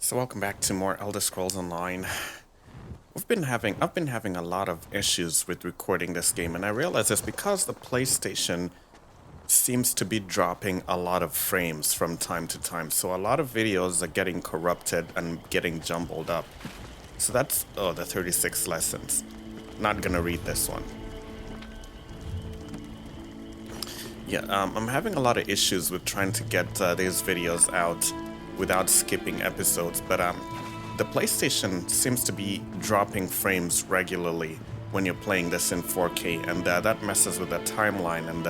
So welcome back to more Elder Scrolls Online. I've been having a lot of issues with recording this game, and I realize it's because the PlayStation seems to be dropping a lot of frames from time to time. So a lot of videos are getting corrupted and getting jumbled up. So that's the 36 lessons. Not gonna read this one. Yeah, I'm having a lot of issues with trying to get these videos out without skipping episodes, but the PlayStation seems to be dropping frames regularly when you're playing this in 4K, and that messes with the timeline and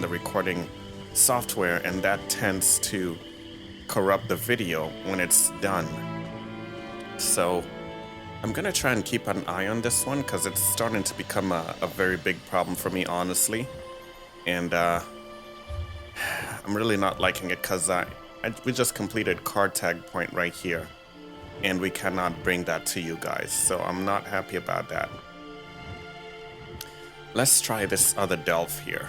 the recording software, and that tends to corrupt the video when it's done. So I'm gonna try and keep an eye on this one because it's starting to become a very big problem for me, honestly, and I'm really not liking it because we just completed card tag point right here, and we cannot bring that to you guys, so I'm not happy about that. Let's try this other delve here,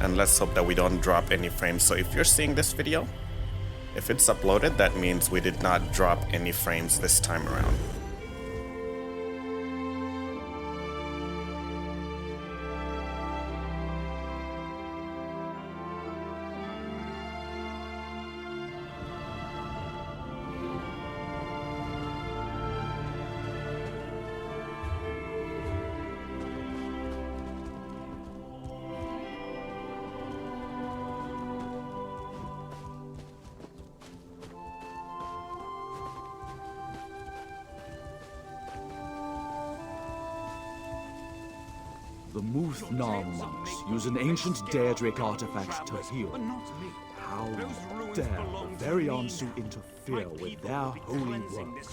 and let's hope that we don't drop any frames. So if you're seeing this video, if it's uploaded, that means we did not drop any frames this time around. The Muth-Nam monks use an ancient Daedric artifact to heal. How dare the very Ansu interfere with their holy work?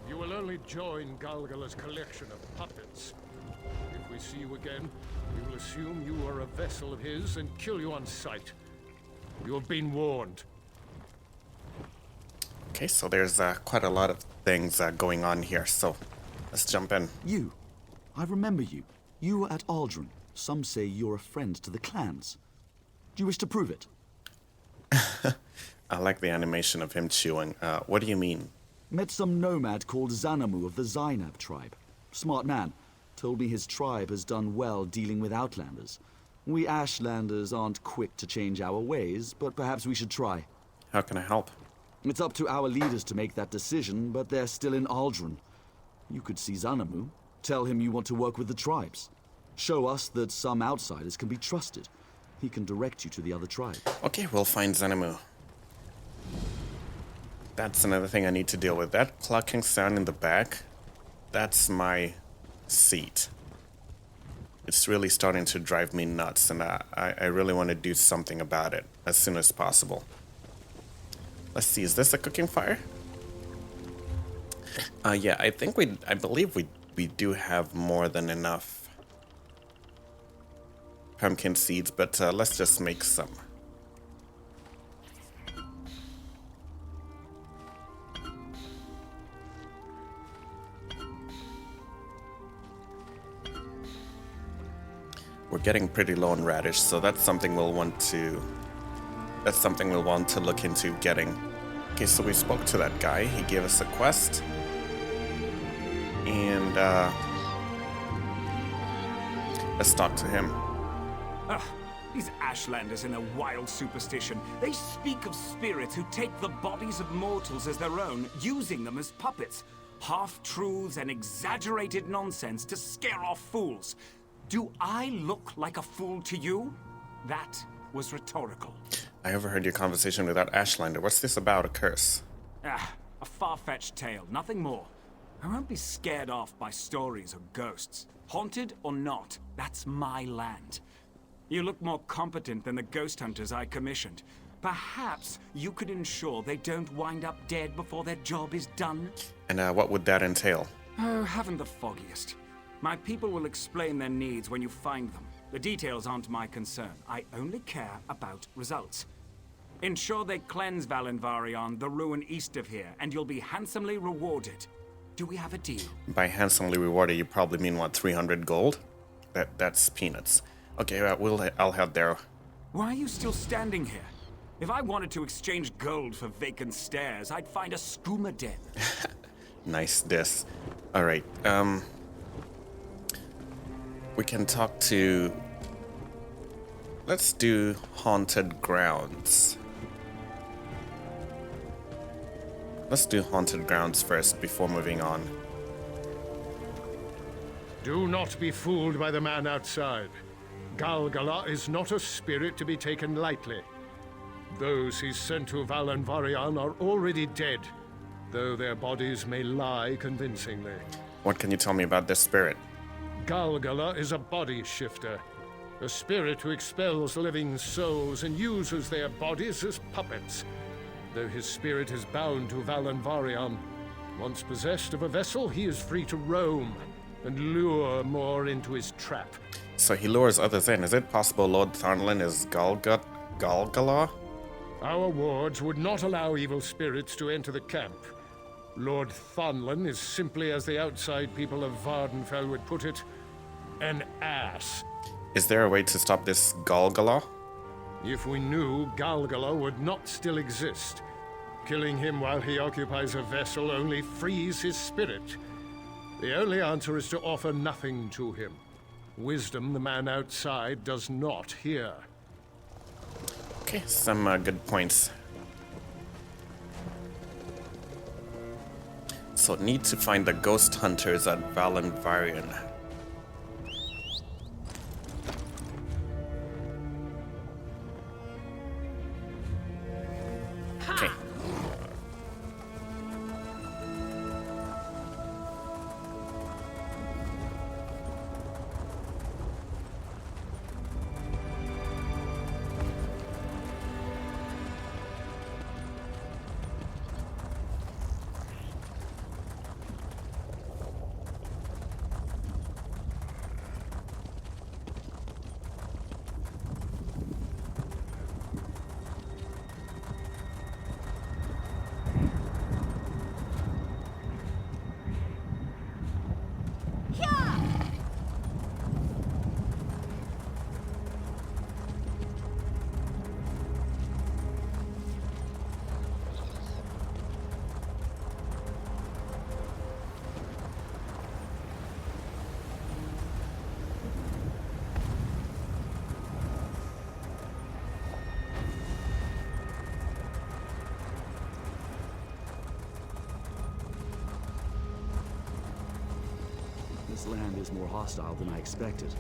You will only join Galgala's collection of puppets. If we see you again, we will assume you are a vessel of his and kill you on sight. You have been warned. Okay, so there's quite a lot of things going on here, so let's jump in. You. I remember you. You were at Aldrin. Some say you're a friend to the clans. Do you wish to prove it? I like the animation of him chewing. What do you mean? Met some nomad called Xanamu of the Zainab tribe. Smart man. Told me his tribe has done well dealing with Outlanders. We Ashlanders aren't quick to change our ways, but perhaps we should try. How can I help? It's up to our leaders to make that decision, but they're still in Aldrin. You could see Xanamu. Tell him you want to work with the tribes. Show us that some outsiders can be trusted. He can direct you to the other tribe. Okay, we'll find Xanamu. That's another thing I need to deal with. That clucking sound in the back, that's my seat. It's really starting to drive me nuts, and I really want to do something about it as soon as possible. Let's see, is this a cooking fire? Yeah, I believe we do have more than enough pumpkin seeds, but let's just make some. We're getting pretty low on radish, so that's something we'll want to look into getting. Okay, so we spoke to that guy. He gave us a quest. And let's talk to him. These Ashlanders in a wild superstition. They speak of spirits who take the bodies of mortals as their own, using them as puppets. Half-truths and exaggerated nonsense to scare off fools. Do I look like a fool to you? That was rhetorical. I overheard your conversation with that Ashlander. What's this about, a curse? A far-fetched tale, nothing more. I won't be scared off by stories or ghosts. Haunted or not, that's my land. You look more competent than the ghost hunters I commissioned. Perhaps you could ensure they don't wind up dead before their job is done? And what would that entail? Oh, haven't the foggiest. My people will explain their needs when you find them. The details aren't my concern. I only care about results. Ensure they cleanse Valenvarion, the ruin east of here, and you'll be handsomely rewarded. Do we have a deal? By handsomely rewarded, you probably mean, what, 300 gold? That's peanuts. Okay, I'll head there. Why are you still standing here? If I wanted to exchange gold for vacant stares, I'd find a skooma den. Nice diss. Alright, we can talk to... Let's do Haunted Grounds. Let's do Haunted Grounds first before moving on. Do not be fooled by the man outside. Galgala is not a spirit to be taken lightly. Those he sent to Valanvarian are already dead, though their bodies may lie convincingly. What can you tell me about this spirit? Galgala is a body shifter, a spirit who expels living souls and uses their bodies as puppets. Though his spirit is bound to Valanvarian, once possessed of a vessel, he is free to roam and lure more into his trap. So he lures others in. Is it possible Lord Thornlin is Galgala? Our wards would not allow evil spirits to enter the camp. Lord Thornlin is simply, as the outside people of Vardenfell would put it, an ass. Is there a way to stop this Galgala? If we knew, Galgala would not still exist. Killing him while he occupies a vessel only frees his spirit. The only answer is to offer nothing to him. Wisdom the man outside does not hear. Okay, some good points. So need to find the ghost hunters at Valanvarian. Okay. This land is more hostile than I expected.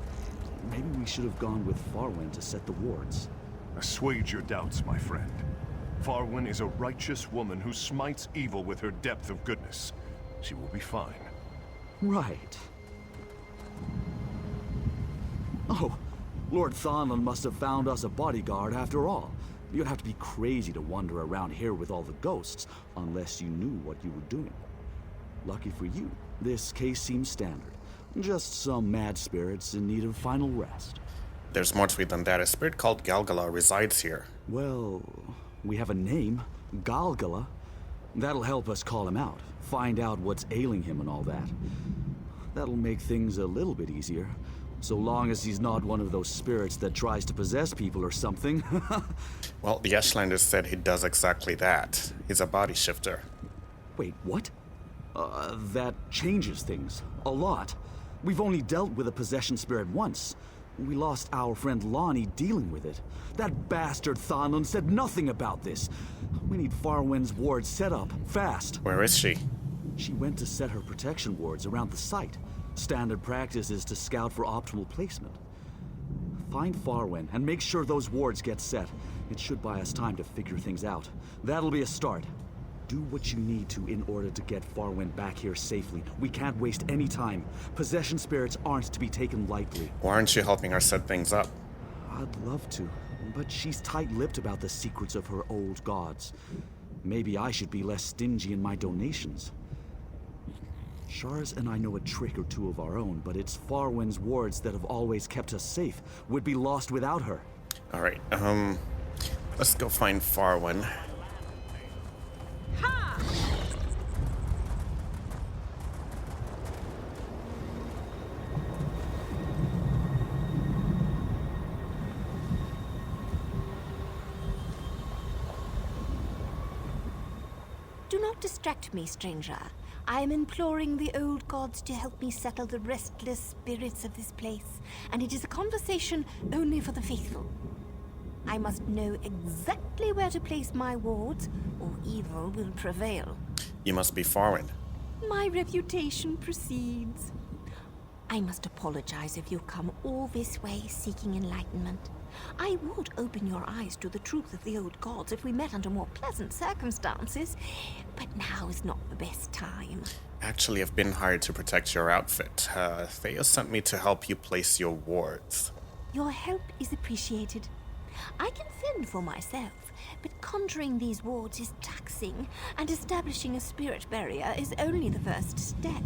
Maybe we should have gone with Farwen to set the wards. Assuage your doubts, my friend. Farwen is a righteous woman who smites evil with her depth of goodness. She will be fine. Right. Oh, Lord Thornlin must have found us a bodyguard after all. You'd have to be crazy to wander around here with all the ghosts, unless you knew what you were doing. Lucky for you, this case seems standard. Just some mad spirits in need of final rest. There's more to it than that. A spirit called Galgala resides here. Well, we have a name, Galgala. That'll help us call him out, find out what's ailing him and all that. That'll make things a little bit easier, so long as he's not one of those spirits that tries to possess people or something. Well, the Ashlanders said he does exactly that. He's a body shifter. Wait, what? That changes things. A lot. We've only dealt with a possession spirit once. We lost our friend Lonnie dealing with it. That bastard Thornlin said nothing about this. We need Farwen's ward set up, fast. Where is she? She went to set her protection wards around the site. Standard practice is to scout for optimal placement. Find Farwen and make sure those wards get set. It should buy us time to figure things out. That'll be a start. Do what you need to in order to get Farwen back here safely. We can't waste any time. Possession spirits aren't to be taken lightly. Why aren't you helping her set things up? I'd love to, but she's tight-lipped about the secrets of her old gods. Maybe I should be less stingy in my donations. Shars and I know a trick or two of our own, but it's Farwen's wards that have always kept us safe. Would be lost without her. Alright, let's go find Farwen. Do not distract me, stranger. I am imploring the old gods to help me settle the restless spirits of this place, and it is a conversation only for the faithful. I must know exactly where to place my wards, or evil will prevail. You must be foreign. My reputation precedes. I must apologize if you come all this way seeking enlightenment. I would open your eyes to the truth of the old gods if we met under more pleasant circumstances, but now is not the best time. Actually, I've been hired to protect your outfit. Thea sent me to help you place your wards. Your help is appreciated. I can fend for myself, but conjuring these wards is taxing, and establishing a spirit barrier is only the first step.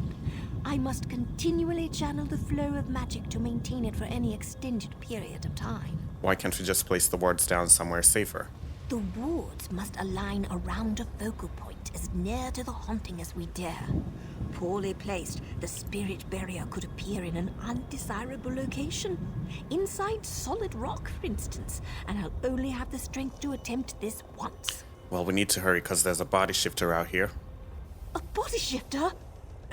I must continually channel the flow of magic to maintain it for any extended period of time. Why can't we just place the wards down somewhere safer? The wards must align around a focal point as near to the haunting as we dare. Poorly placed, the spirit barrier could appear in an undesirable location. Inside solid rock, for instance, and I'll only have the strength to attempt this once. Well, we need to hurry because there's a body shifter out here. A body shifter?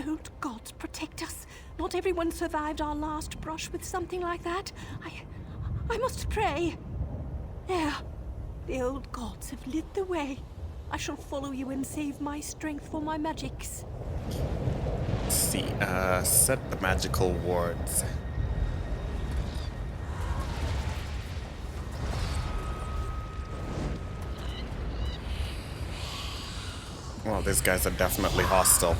Old gods protect us. Not everyone survived our last brush with something like that. I must pray. There. The old gods have lit the way. I shall follow you and save my strength for my magics. Let's see, set the magical wards. Well, these guys are definitely hostile.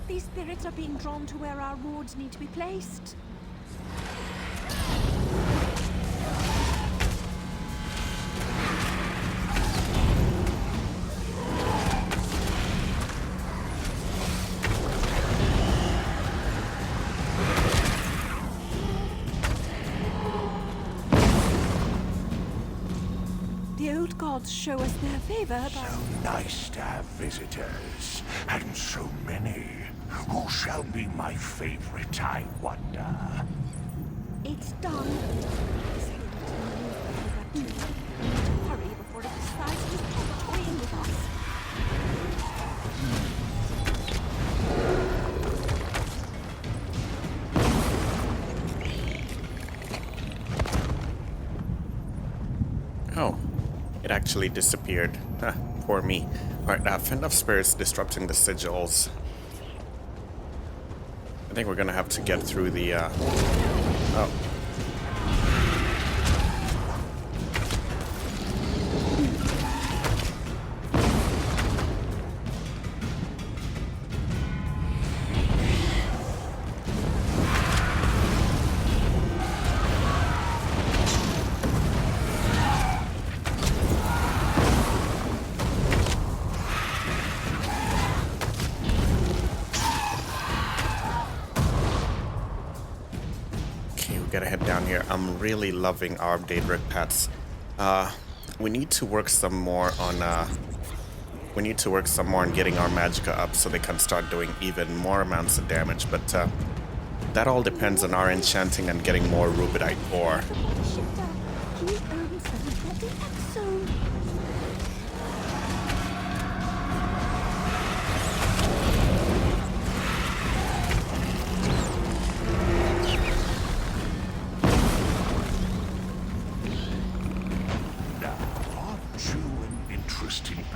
These spirits are being drawn to where our wards need to be placed. The old gods show us their favor, but... So nice to have visitors, and so many. Who shall be my favorite, I wonder? It's done. Hurry before it decides to stop toying with us. Oh, it actually disappeared. Poor me. Alright, fend off spirits disrupting the sigils. I think we're gonna have to get through the, oh. Gotta head down here. I'm really loving our update red pets. We need to work some more on getting our magicka up so they can start doing even more amounts of damage, but that all depends on our enchanting and getting more rubidite ore. He owns the exo.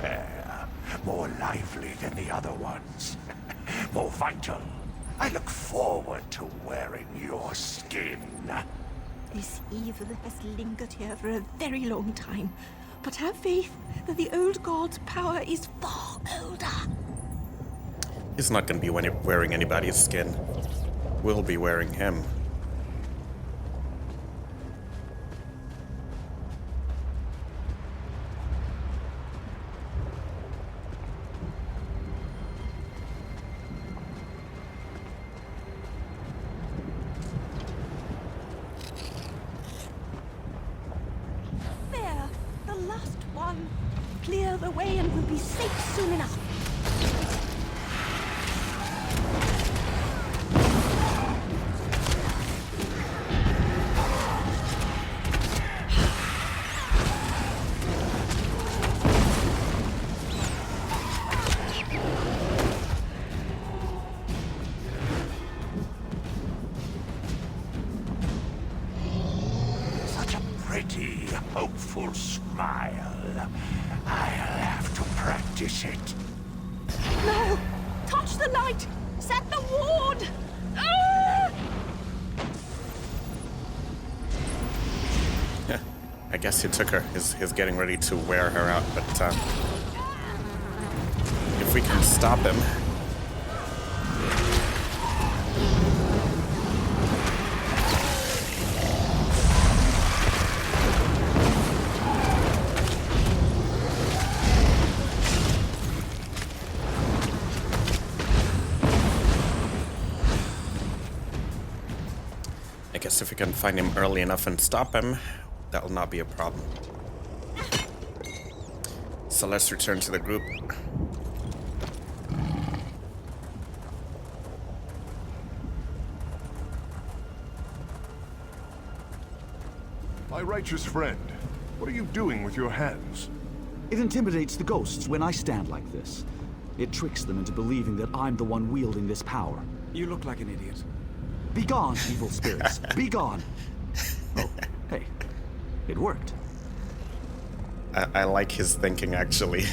Pair. More lively than the other ones. More vital. I look forward to wearing your skin. This evil has lingered here for a very long time. But have faith that the old god's power is far older. He's not gonna be wearing anybody's skin. We'll be wearing him. further away and we'll be safe soon enough. Pretty, hopeful smile. I'll have to practice it. No! Touch the light! Set the ward! Ah! Yeah, I guess he took her. He's getting ready to wear her out, but if we can stop him... I guess if we can find him early enough and stop him, that will not be a problem. So let's return to the group. My righteous friend, what are you doing with your hands? It intimidates the ghosts when I stand like this. It tricks them into believing that I'm the one wielding this power. You look like an idiot. Be gone, evil spirits. Be gone. Oh, hey. It worked. I like his thinking, actually.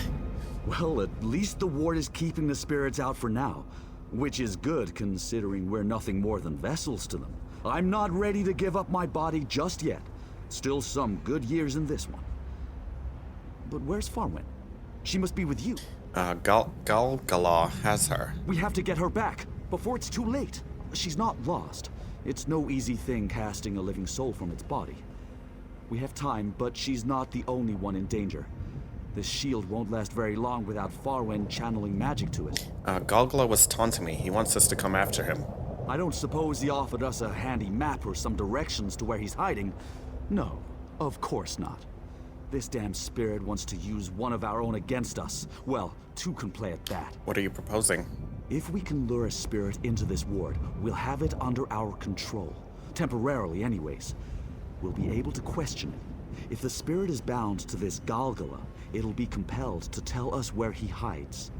Well, at least the ward is keeping the spirits out for now. Which is good, considering we're nothing more than vessels to them. I'm not ready to give up my body just yet. Still some good years in this one. But where's Farwen? She must be with you. Galgala has her. We have to get her back, before it's too late. She's not lost. It's no easy thing casting a living soul from its body. We have time, but she's not the only one in danger. This shield won't last very long without Farwen channeling magic to it. Galgala was taunting me. He wants us to come after him. I don't suppose he offered us a handy map or some directions to where he's hiding. No, of course not. This damn spirit wants to use one of our own against us. Well, two can play at that. What are you proposing? If we can lure a spirit into this ward, we'll have it under our control. Temporarily, anyways. We'll be able to question it. If the spirit is bound to this Galgala, it'll be compelled to tell us where he hides.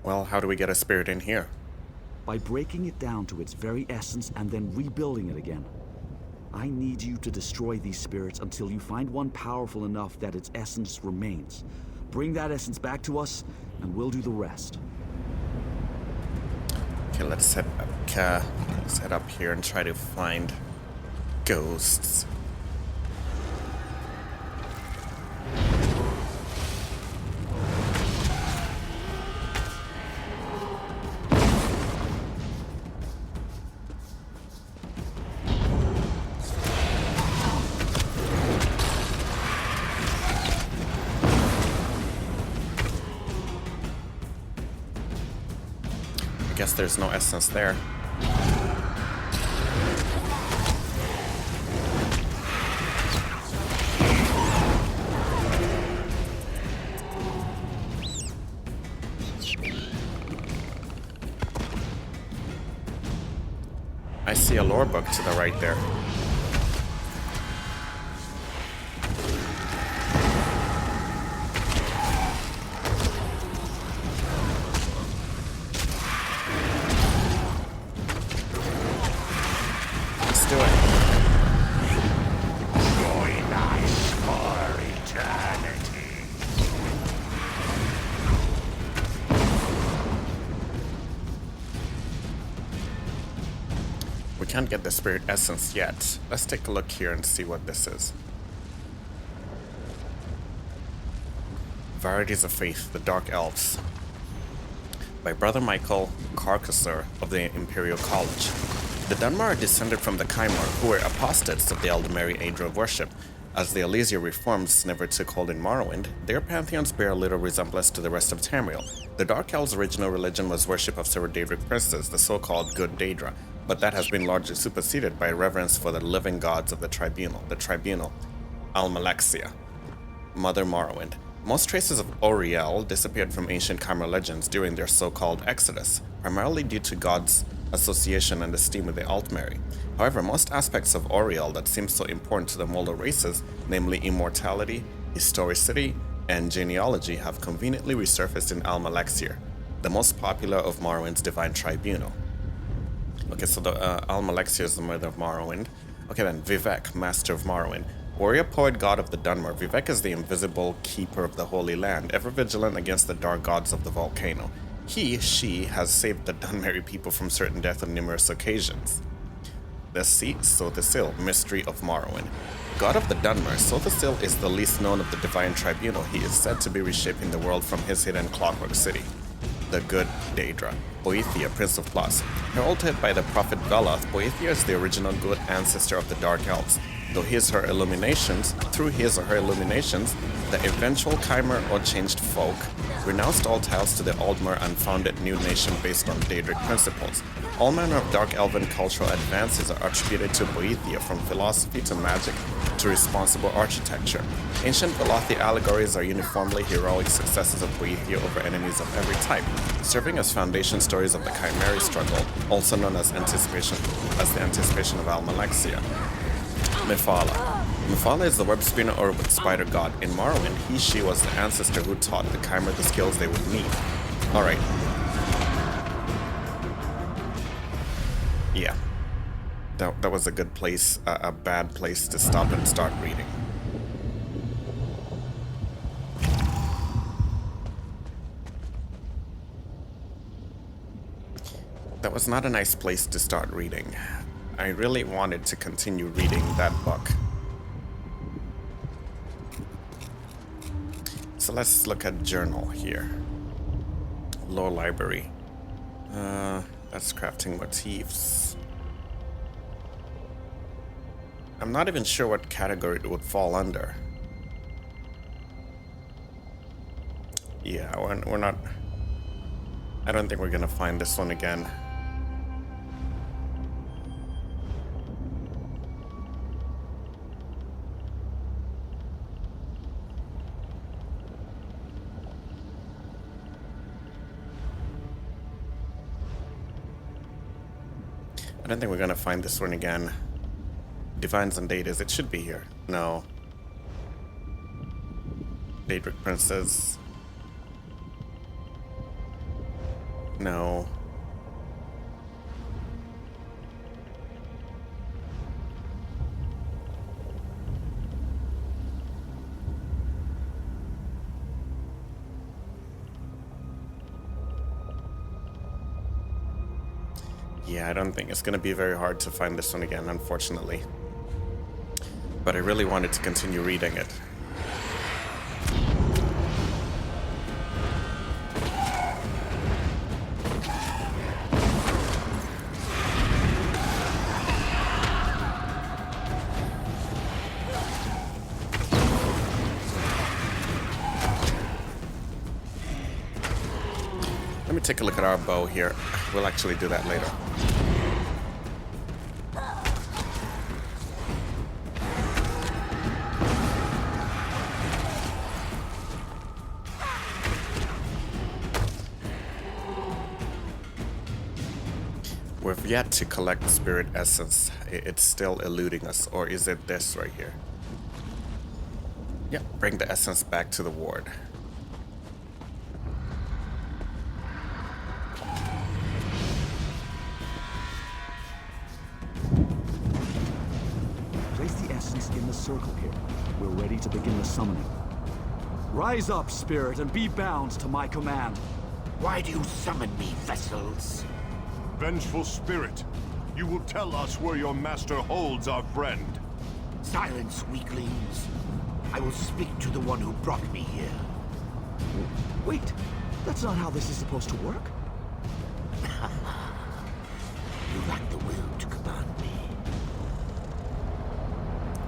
Well, how do we get a spirit in here? By breaking it down to its very essence and then rebuilding it again. I need you to destroy these spirits until you find one powerful enough that its essence remains. Bring that essence back to us, and we'll do the rest. Okay, let's head up here and try to find ghosts. I guess there's no essence there. I see a lore book to the right there. Let's do it. Join us for eternity. We can't get the spirit essence yet. Let's take a look here and see what this is. Varieties of Faith, the Dark Elves. By Brother Michael Carcassor of the Imperial College. The Dunmar are descended from the Kaimar, who were apostates of the Eldamari Aedra of worship. As the Elysia reforms never took hold in Morrowind, their pantheons bear little resemblance to the rest of Tamriel. The Dark Elves' original religion was worship of several Daedric princes, the so-called Good Daedra, but that has been largely superseded by reverence for the living gods of the Tribunal, Almalexia, Mother Morrowind. Most traces of Auriel disappeared from ancient Khmer legends during their so-called exodus, primarily due to God's association and esteem with the Altmeri. However, most aspects of Auriel that seem so important to the Molo races, namely immortality, historicity, and genealogy, have conveniently resurfaced in Al-Malexir, the most popular of Morrowind's divine tribunal. Okay, so the Al-Malexir is the mother of Morrowind. Okay then, Vivek, master of Morrowind. Warrior poet god of the Dunmer, Vivek is the invisible keeper of the Holy Land, ever vigilant against the dark gods of the volcano. She has saved the Dunmeri people from certain death on numerous occasions. The seat, Sothisil, mystery of Morrowind. God of the Dunmer, Sothisil is the least known of the divine tribunal. He is said to be reshaping the world from his hidden Clockwork City. The good Daedra. Boethia, Prince of Plus. Heralded by the prophet Veloth, Boethia is the original good ancestor of the Dark Elves. Through his or her illuminations, the eventual Chimer or changed folk renounced all ties to the Aldmer and founded new nation based on Daedric principles. All manner of dark elven cultural advances are attributed to Boethia, from philosophy to magic to responsible architecture. Ancient Velothi allegories are uniformly heroic successes of Boethia over enemies of every type, serving as foundation stories of the Chimeri struggle, also known as the anticipation of Al-Malexia. Mephala. Mephala is the web spinner or spider god. In Morrowind, she was the ancestor who taught the Chimer the skills they would need. Alright. Yeah. That was a good place, a bad place to stop and start reading. That was not a nice place to start reading. I really wanted to continue reading that book. So let's look at journal here. Lore library. That's crafting motifs. I'm not even sure what category it would fall under. Yeah, we're not... I don't think we're gonna find this one again. I don't think we're gonna find this one again. Divines and Datas, it should be here. No. Daedric Princes. No. Yeah, I don't think it's going to be very hard to find this one again, unfortunately. But I really wanted to continue reading it. Let me take a look at our bow here. We'll actually do that later. We've yet to collect Spirit Essence. It's still eluding us. Or is it this right here? Yep, bring the Essence back to the ward. Place the Essence in the circle here. We're ready to begin the summoning. Rise up, Spirit, and be bound to my command. Why do you summon me, vessels? Vengeful spirit, you will tell us where your master holds our friend. Silence, weaklings. I will speak to the one who brought me here. Wait, that's not how this is supposed to work. You lack the will to command me.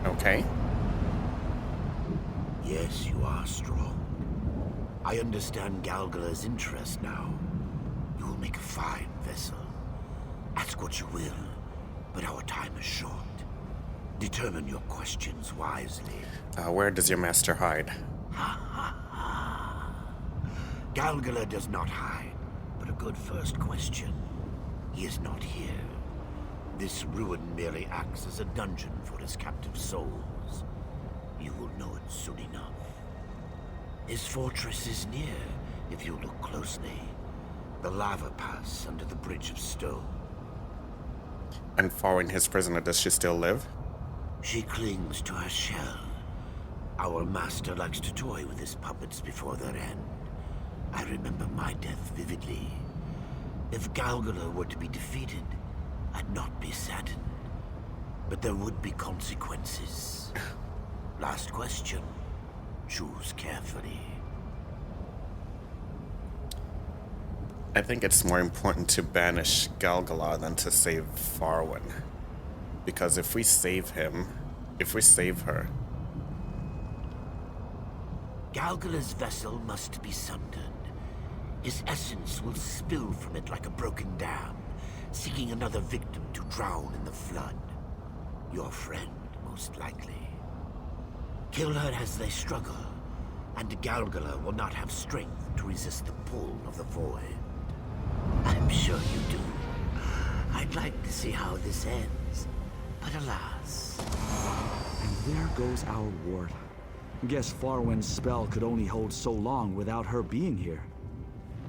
Okay. Yes, you are strong. I understand Galgala's interest now. You will make a fine vessel. Ask what you will, but our time is short. Determine your questions wisely. Where does your master hide? Ha ha ha. Galgala does not hide, but a good first question. He is not here. This ruin merely acts as a dungeon for his captive souls. You will know it soon enough. His fortress is near, if you look closely. The lava pass under the bridge of stone. And Farwin, his prisoner, does she still live? She clings to her shell. Our master likes to toy with his puppets before their end. I remember my death vividly. If Galgala were to be defeated, I'd not be saddened. But there would be consequences. Last question. Choose carefully. I think it's more important to banish Galgala than to save Farwin. Because if we save her... Galgala's vessel must be sundered. His essence will spill from it like a broken dam, seeking another victim to drown in the flood. Your friend, most likely. Kill her as they struggle, and Galgala will not have strength to resist the pull of the void. I'm sure you do. I'd like to see how this ends, but alas. And there goes our ward. Guess Farwin's spell could only hold so long without her being here.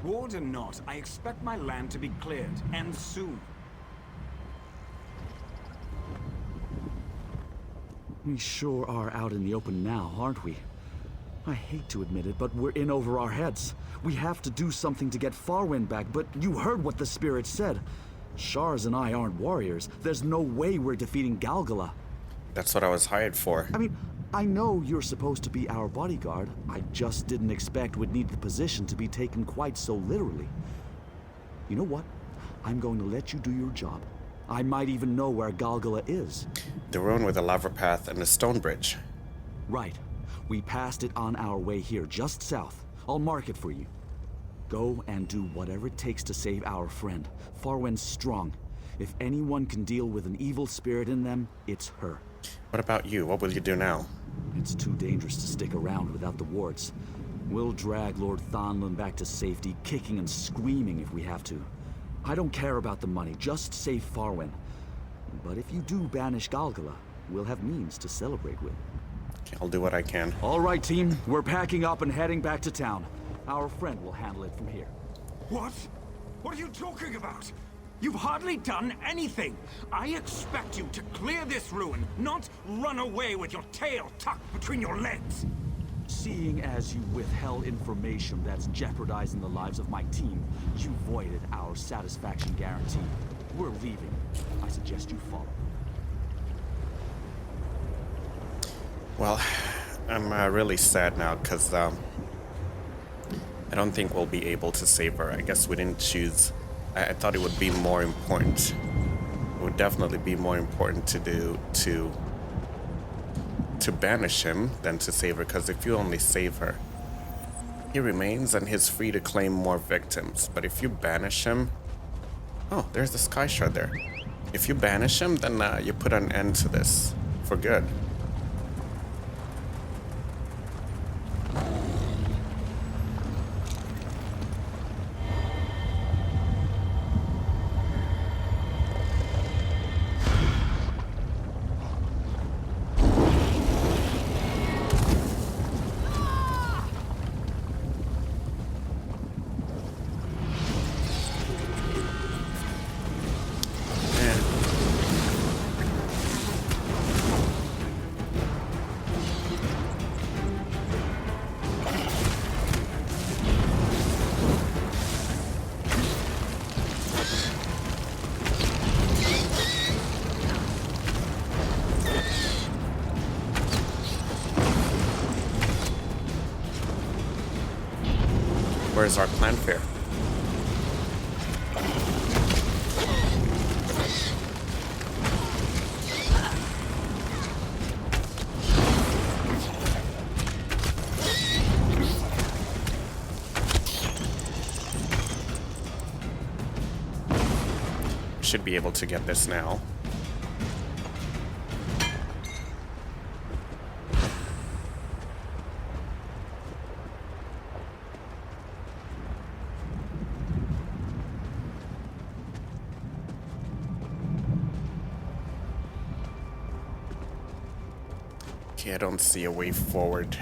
Ward or not, I expect my land to be cleared, and soon. We sure are out in the open now, aren't we? I hate to admit it, but we're in over our heads. We have to do something to get Farwin back, but you heard what the spirit said. Shars and I aren't warriors. There's no way we're defeating Galgala. That's what I was hired for. I mean, I know you're supposed to be our bodyguard. I just didn't expect we'd need the position to be taken quite so literally. You know what? I'm going to let you do your job. I might even know where Galgala is. The ruin with the lava path and the stone bridge. Right. We passed it on our way here, just south. I'll mark it for you. Go and do whatever it takes to save our friend. Farwin's strong. If anyone can deal with an evil spirit in them, it's her. What about you? What will you do now? It's too dangerous to stick around without the wards. We'll drag Lord Thonlin back to safety, kicking and screaming if we have to. I don't care about the money, just save Farwin. But if you do banish Galgala, we'll have means to celebrate with. Okay, I'll do what I can. All right, team. We're packing up and heading back to town. Our friend will handle it from here. What? What are you talking about? You've hardly done anything. I expect you to clear this ruin, not run away with your tail tucked between your legs. Seeing as you withheld information that's jeopardizing the lives of my team, you voided our satisfaction guarantee. We're leaving. I suggest you follow. Well, I'm really sad now because I don't think we'll be able to save her. I guess we didn't choose. I thought it would be more important. It would definitely be more important to banish him than to save her, because if you only save her, he remains and he's free to claim more victims. But if you banish him... Oh, there's the sky shard there. If you banish him, then you put an end to this for good. Where's our clan fair? Should be able to get this now. Okay, I don't see a way forward.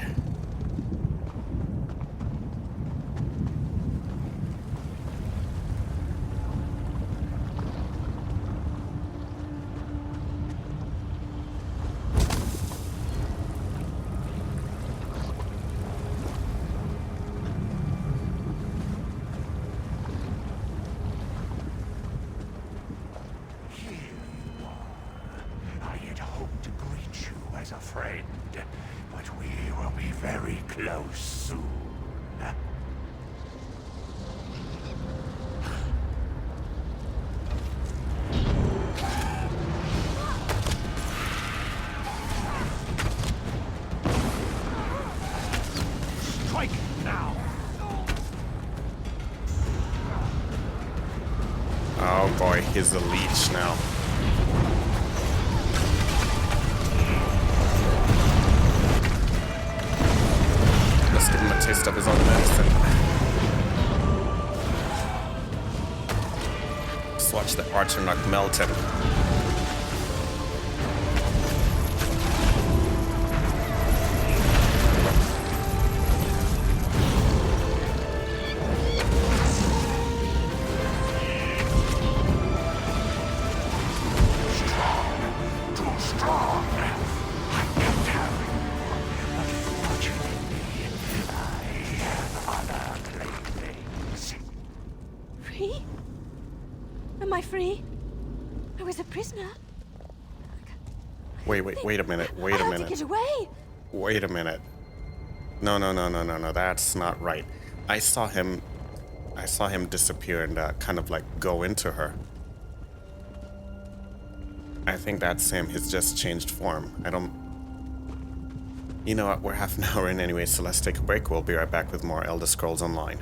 I had hoped to greet you as a friend, but we will be very close soon. Strike now! Oh boy, he's a leech now. Let's give him a taste of his own medicine. Just watch the Archonok melted. Too strong! I can tell you, but fortunately, I have other playthings. Free? Am I free? I was a prisoner. Wait a minute, wait a I had to minute. get away. Wait a minute. No, that's not right. I saw him disappear and kind of like go into her. I think that's him. He's just changed form. I don't... You know what? We're half an hour in anyway, so let's take a break. We'll be right back with more Elder Scrolls Online.